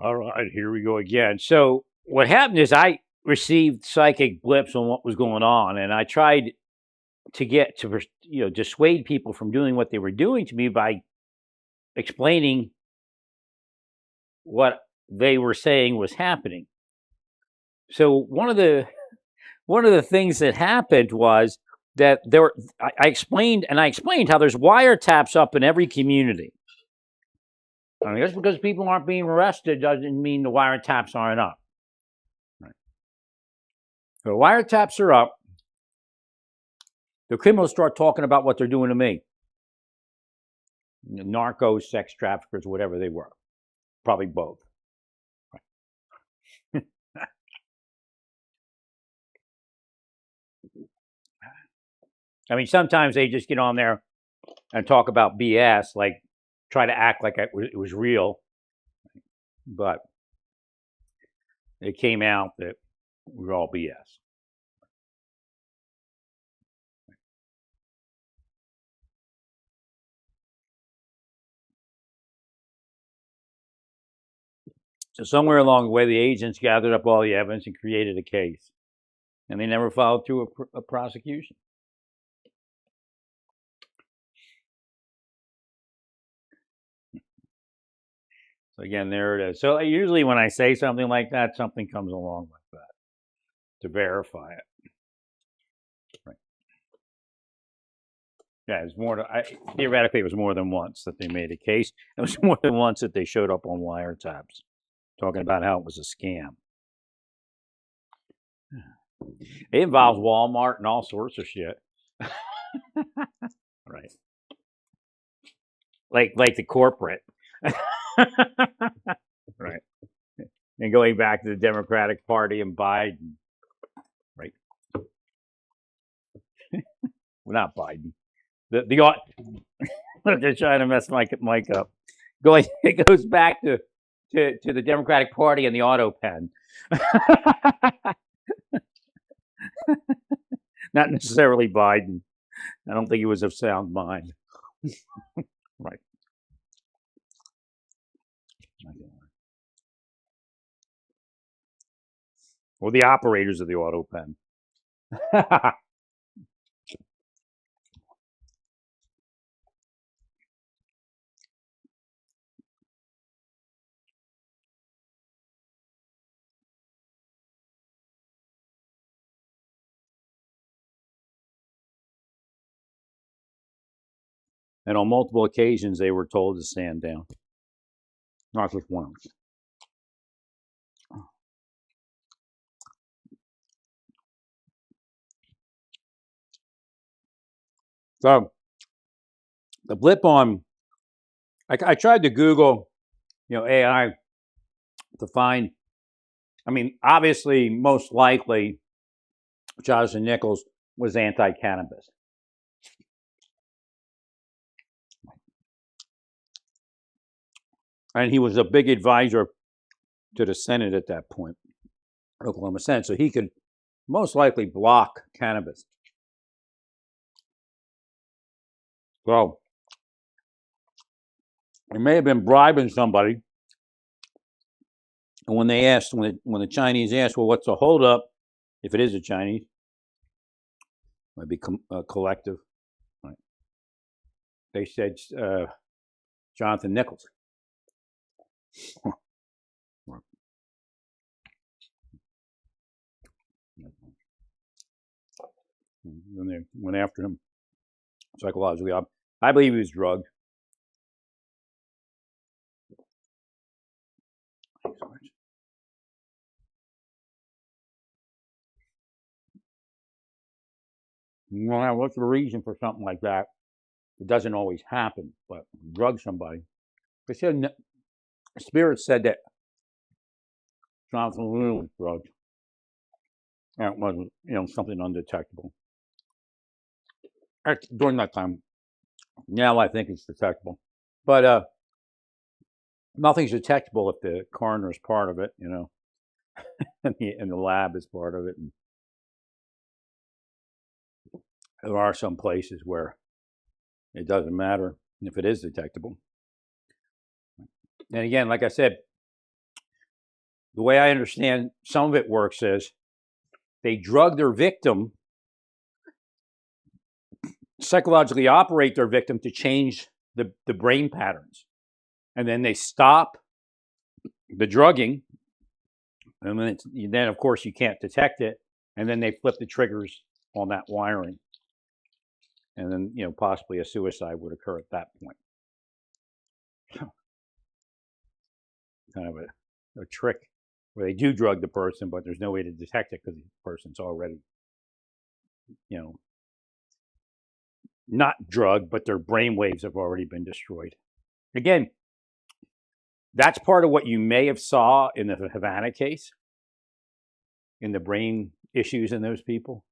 All right, here we go again. So what happened is I received psychic blips on what was going on, and I tried to get to dissuade people from doing what they were doing to me by explaining what they were saying was happening. So one of the things that happened was that I explained how there's wiretaps up in every community. I mean, just because people aren't being arrested doesn't mean the wiretaps aren't up. Right. So wiretaps are up. The criminals start talking about what they're doing to me. Narcos, sex traffickers, whatever they were. Probably both. Right. I mean, sometimes they just get on there and talk about BS, like try to act like it was real. But it came out that we were all BS. So somewhere along the way, the agents gathered up all the evidence and created a case. And they never followed through a prosecution. So again, there it is. So usually when I say something like that, something comes along like that to verify it. Right. Yeah, it's more. Theoretically, it was more than once that they made a case. It was more than once that they showed up on wiretaps, talking about how it was a scam. It involves Walmart and all sorts of shit. Right. Like the corporate. Right. And going back to the Democratic Party and Biden. Right. Well, not Biden. They're trying to mess Mike up. It goes back to the Democratic Party and the auto pen. Not necessarily Biden. I don't think he was of sound mind. Right. Or the operators of the auto pen. And on multiple occasions, they were told to stand down. Not just once. So the blip on, I tried to Google, AI to find. I mean, obviously, most likely, Jonathan Nichols was anti-cannabis. And he was a big advisor to the Senate at that point, Oklahoma Senate, so he could most likely block cannabis. So he may have been bribing somebody. And when they asked, when the Chinese asked, well, what's the holdup? If it is a Chinese, it might be collective. Right. They said Jonathan Nichols. And they went after him psychologically. I believe he was drugged. Well, what's the reason for something like that? It doesn't always happen, but drug somebody. They said Spirit said that Jonathan was drugged. And it wasn't, something undetectable. During that time. Now I think it's detectable. But nothing's detectable if the coroner is part of it, and the lab is part of it. And there are some places where it doesn't matter if it is detectable. And again, like I said, the way I understand some of it works is they drug their victim, psychologically operate their victim to change the brain patterns. And then they stop the drugging. And then, of course, you can't detect it. And then they flip the triggers on that wiring. And then, possibly a suicide would occur at that point. Kind of a trick where they do drug the person, but there's no way to detect it because the person's already, not drugged, but their brain waves have already been destroyed. Again, that's part of what you may have saw in the Havana case, in the brain issues in those people.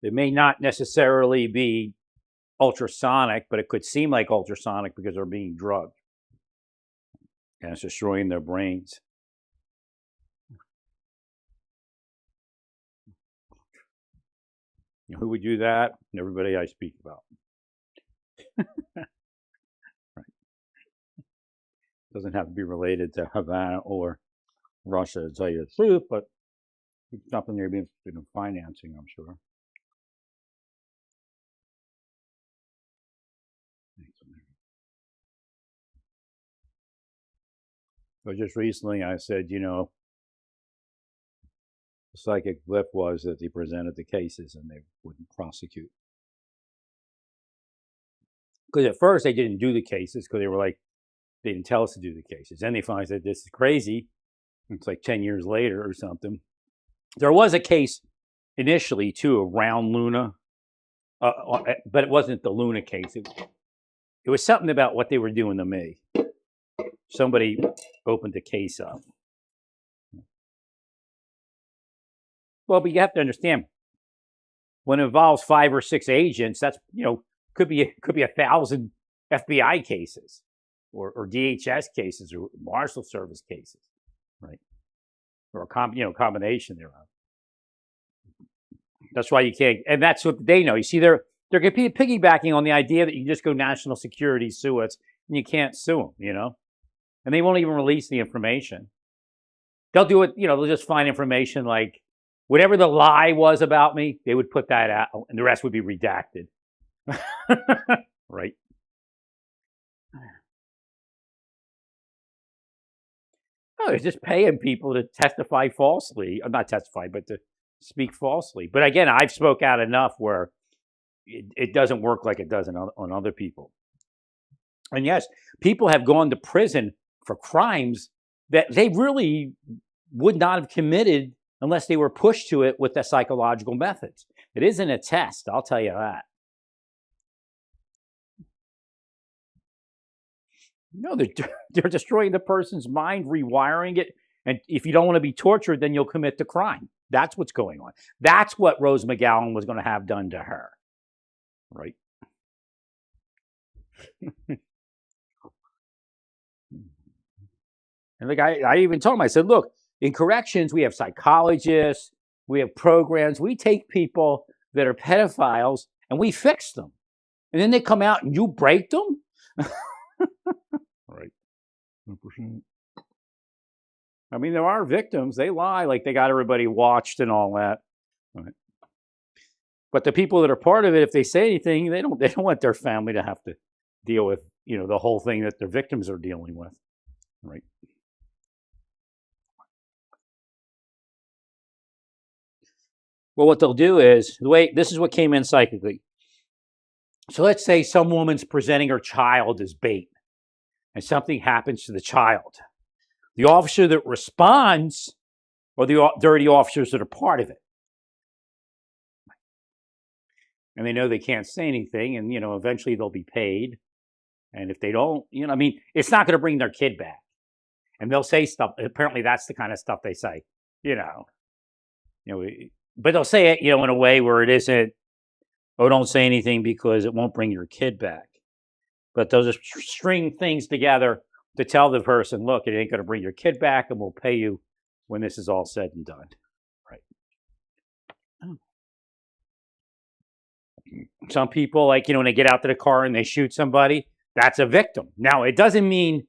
It may not necessarily be ultrasonic, but it could seem like ultrasonic because they're being drugged. And it's destroying their brains. Who would do that? Everybody I speak about. Right. Doesn't have to be related to Havana or Russia, to tell you the truth, but it's something you'd be interested in financing, I'm sure. But just recently I said, the psychic blip was that they presented the cases and they wouldn't prosecute. Because at first they didn't do the cases because they were like, they didn't tell us to do the cases. Then they finally said, this is crazy. It's like 10 years later or something. There was a case initially, too, around Luna, but it wasn't the Luna case. It was something about what they were doing to me. Somebody opened the case up. Well, but you have to understand, when it involves 5 or 6 agents, that's, could be 1,000 FBI cases or DHS cases or Marshal Service cases, right? Or a combination thereof. That's why you can't, and that's what they know. You see, they're piggybacking on the idea that you can just go national security, sue us, and you can't sue them, and they won't even release the information. They'll do it, they'll just find information like whatever the lie was about me, they would put that out, and the rest would be redacted. Right? Oh, they're just paying people to testify falsely. Not testify, but to speak falsely. But again, I've spoke out enough where it doesn't work like it does on other people. And yes, people have gone to prison for crimes that they really would not have committed unless they were pushed to it with the psychological methods. It isn't a test, I'll tell you that. No, they're destroying the person's mind, rewiring it. And if you don't want to be tortured, then you'll commit the crime. That's what's going on. That's what Rose McGowan was going to have done to her. Right? And the guy, I even told him, I said, look, in corrections, we have psychologists, we have programs. We take people that are pedophiles and we fix them. And then they come out and you break them? Right. 100%. I mean, there are victims. They lie like they got everybody watched and all that. Right. But the people that are part of it, if they say anything, they don't want their family to have to deal with, the whole thing that their victims are dealing with. Right. Well, what they'll do is, this is what came in psychically. So let's say some woman's presenting her child as bait and something happens to the child. The officer that responds are the dirty officers that are part of it. And they know they can't say anything, and, eventually they'll be paid. And if they don't, it's not going to bring their kid back. And they'll say stuff. Apparently that's the kind of stuff they say, but they'll say it, in a way where it isn't, oh, don't say anything because it won't bring your kid back. But they'll just string things together to tell the person, look, it ain't going to bring your kid back, and we'll pay you when this is all said and done. Right. Some people, like, when they get out to the car and they shoot somebody, that's a victim. Now, it doesn't mean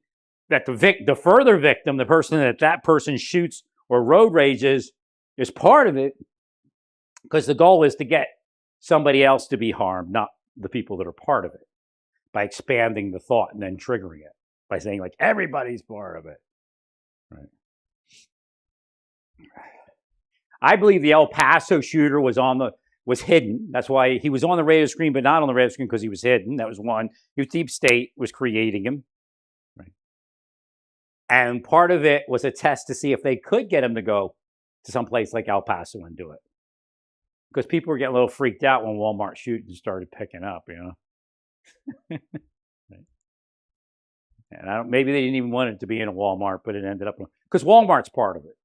that the further victim, the person that person shoots or road rages, is part of it, because the goal is to get somebody else to be harmed, not the people that are part of it, by expanding the thought and then triggering it by saying, like, everybody's part of it. Right. I believe the El Paso shooter was hidden. That's why he was on the radar screen, but not on the radar screen, because he was hidden. That was one. Deep State was creating him. Right. And part of it was a test to see if they could get him to go to some place like El Paso and do it. Because people were getting a little freaked out when Walmart shootings started picking up, Right. And maybe they didn't even want it to be in a Walmart, but it ended up, because Walmart's part of it.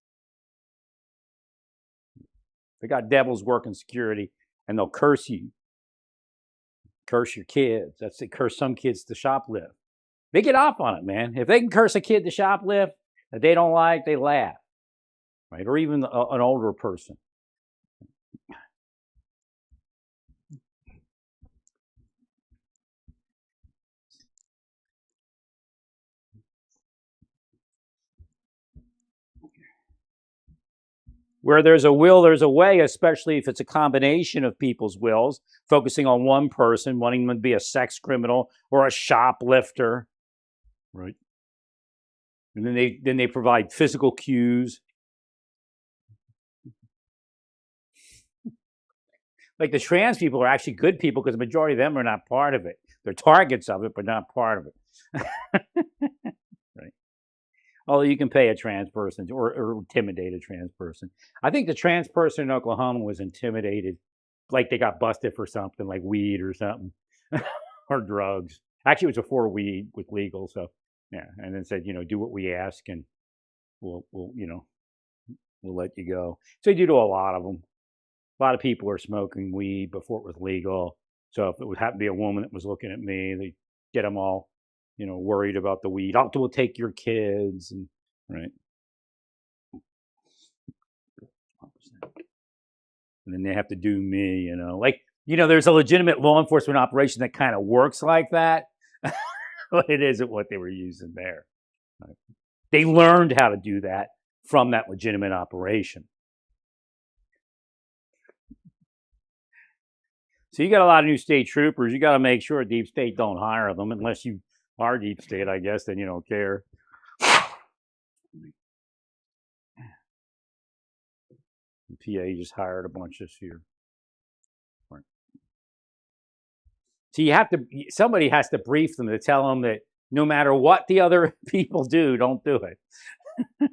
They got devils working security, and they'll curse you, curse your kids. They curse some kids to shoplift. They get off on it, man. If they can curse a kid to shoplift that they don't like, they laugh, right? Or even an older person. Where there's a will, there's a way, especially if it's a combination of people's wills, focusing on one person, wanting them to be a sex criminal or a shoplifter, right? And then they provide physical cues. Like, the trans people are actually good people, because the majority of them are not part of it. They're targets of it, but not part of it. Right. Although you can pay a trans person or intimidate a trans person. I think the trans person in Oklahoma was intimidated, like they got busted for something like weed or something, or drugs. Actually, it was before weed was legal, so yeah. And then said, do what we ask, and we'll let you go. So you do to a lot of them. A lot of people are smoking weed before it was legal. So if it would happen to be a woman that was looking at me, they get them all, worried about the weed. We'll take your kids, and right. And then they have to do me, like, there's a legitimate law enforcement operation that kind of works like that, but it isn't what they were using there. Right. They learned how to do that from that legitimate operation. So you got a lot of new state troopers. You got to make sure Deep State don't hire them, unless you are Deep State, I guess, then you don't care. PA just hired a bunch this year. Right. So somebody has to brief them to tell them that no matter what the other people do, don't do it.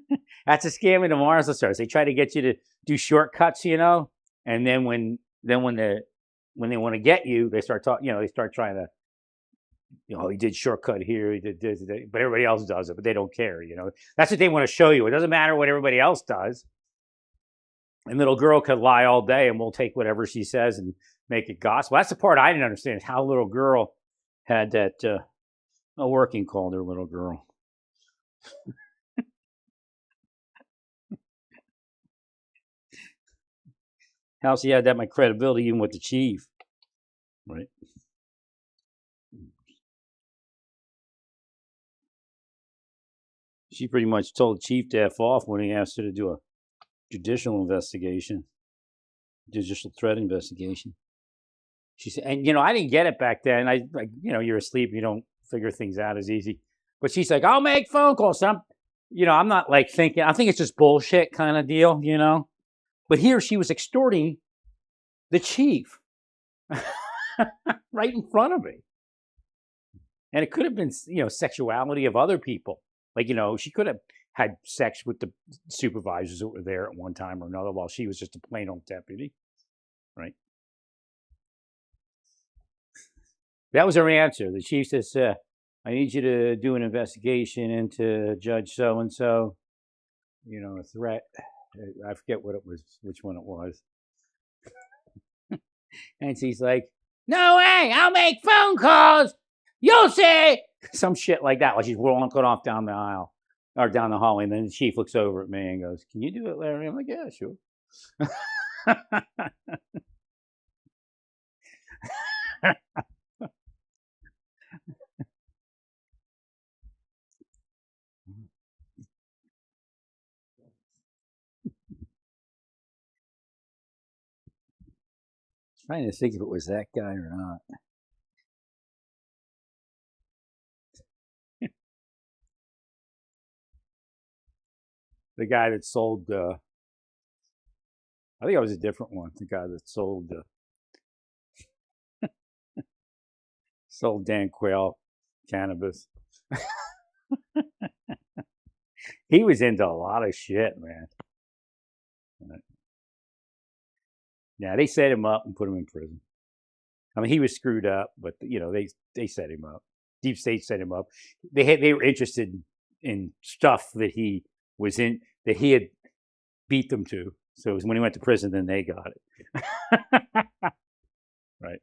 That's a scam in the martial arts. They try to get you to do shortcuts, and then when they want to get you, they start talking. They start trying to, he did shortcut here, he did this, but everybody else does it, but they don't care. That's what they want to show you. It doesn't matter what everybody else does. And little girl could lie all day, and we'll take whatever she says and make it gospel. That's the part I didn't understand, is how little girl had that. Working called her little girl. How she had that much credibility even with the chief, right? She pretty much told the chief to F off when he asked her to do a judicial threat investigation. She said, and I didn't get it back then. You're asleep, you don't figure things out as easy. But she's like, I'll make phone calls. I'm not like thinking. I think it's just bullshit kind of deal, But here she was extorting the chief right in front of me. And it could have been, sexuality of other people. Like, she could have had sex with the supervisors that were there at one time or another, while she was just a plain old deputy, right? That was her answer. The chief says, I need you to do an investigation into Judge so-and-so, a threat. I forget which one it was. And she's like, no way, I'll make phone calls. You'll see some shit like that. Like she's walking off down the aisle or down the hallway, and then the chief looks over at me and goes, "Can you do it, Larry?" I'm like, "Yeah, sure." Trying to think if it was that guy or not. The guy that sold, I think it was a different one. The guy that sold Dan Quayle cannabis. He was into a lot of shit, man. Yeah, they set him up and put him in prison. I mean, he was screwed up, but they set him up. Deep State set him up. They were interested in stuff that he was in that he had beat them to. So it was when he went to prison, then they got it. Right.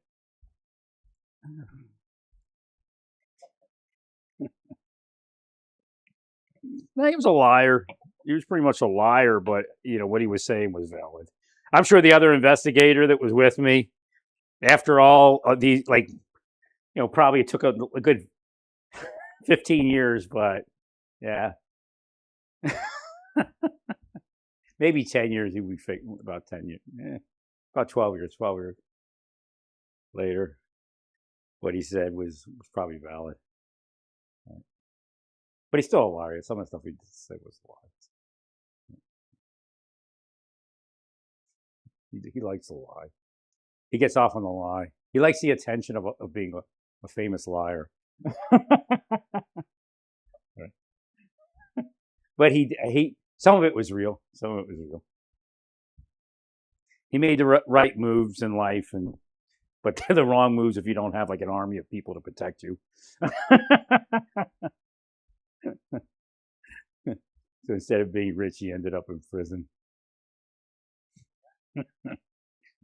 No, he was a liar. He was pretty much a liar, but what he was saying was valid. I'm sure the other investigator that was with me, after all these, like, probably it took a good 15 years, but yeah, maybe 10 years. He would be about 10 years, about 12 years. 12 years later, what he said was probably valid. But he's still a liar. Some of the stuff he said was lies. He likes to lie. He gets off on the lie. He likes the attention of being a famous liar. Right. But he some of it was real. Some of it was real. He made the right moves in life, but they're the wrong moves if you don't have like an army of people to protect you. So instead of being rich, he ended up in prison.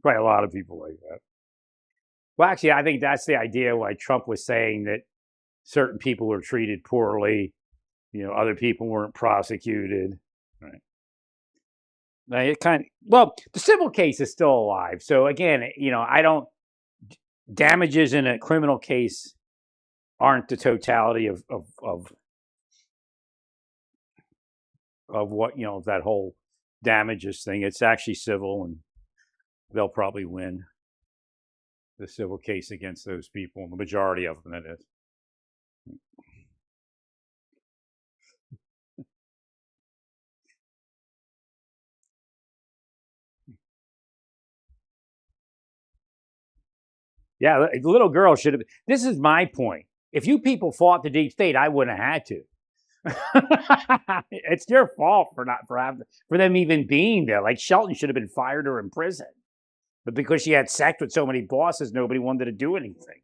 Probably a lot of people like that. Well, actually, I think that's the idea why Trump was saying that certain people were treated poorly, other people weren't prosecuted. Right. Well, the civil case is still alive. So again, I don't damages in a criminal case aren't the totality of what that whole damages thing. It's actually civil, and they'll probably win the civil case against those people. The majority of them, that is. Yeah, the little girl should have. This is my point. If you people fought the deep state, I wouldn't have had to. It's your fault for them even being there. Like Shelton should have been fired or in prison, but because she had sex with so many bosses, nobody wanted to do anything.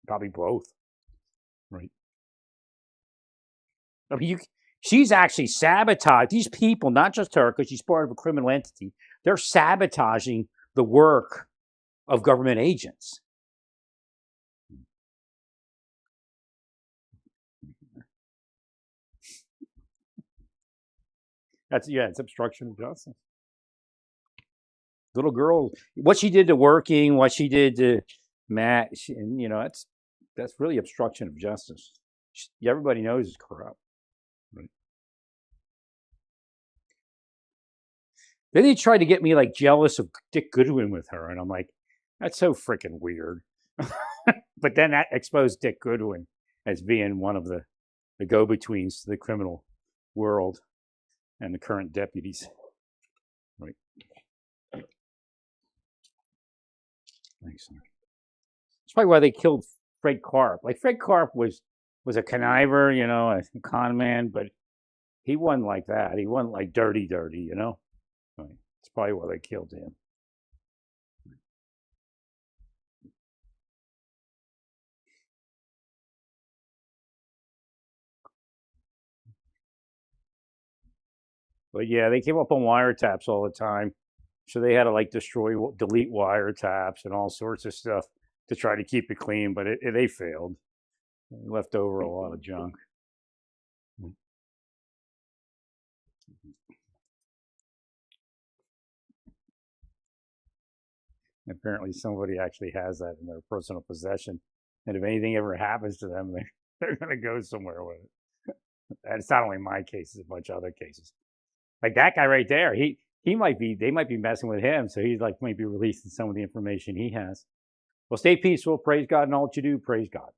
Probably both, right? I mean, she's actually sabotaged these people, not just her, because she's part of a criminal entity. They're sabotaging the work of government agents. It's obstruction of justice. Little girl, what she did to Working, what she did to Matt, that's really obstruction of justice. Everybody knows it's corrupt. Right. Then they tried to get me like jealous of Dick Goodwin with her, and I'm like, that's so freaking weird. But then that exposed Dick Goodwin as being one of the go-betweens to the criminal world and the current deputies. Right. Thanks. That's probably why they killed Fred Karp. Like Fred Karp was a conniver, a con man, but he wasn't like that. He wasn't like dirty. Right. That's probably why they killed him. But yeah, they came up on wiretaps all the time. So they had to like delete wiretaps and all sorts of stuff to try to keep it clean, but they failed. They left over a lot of junk. Apparently, somebody actually has that in their personal possession, and if anything ever happens to them, they're going to go somewhere with it. And it's not only my case; it's a bunch of other cases. Like that guy right there, they might be messing with him, so he's like might be releasing some of the information he has. Well, stay peaceful. Praise God in all that you do. Praise God.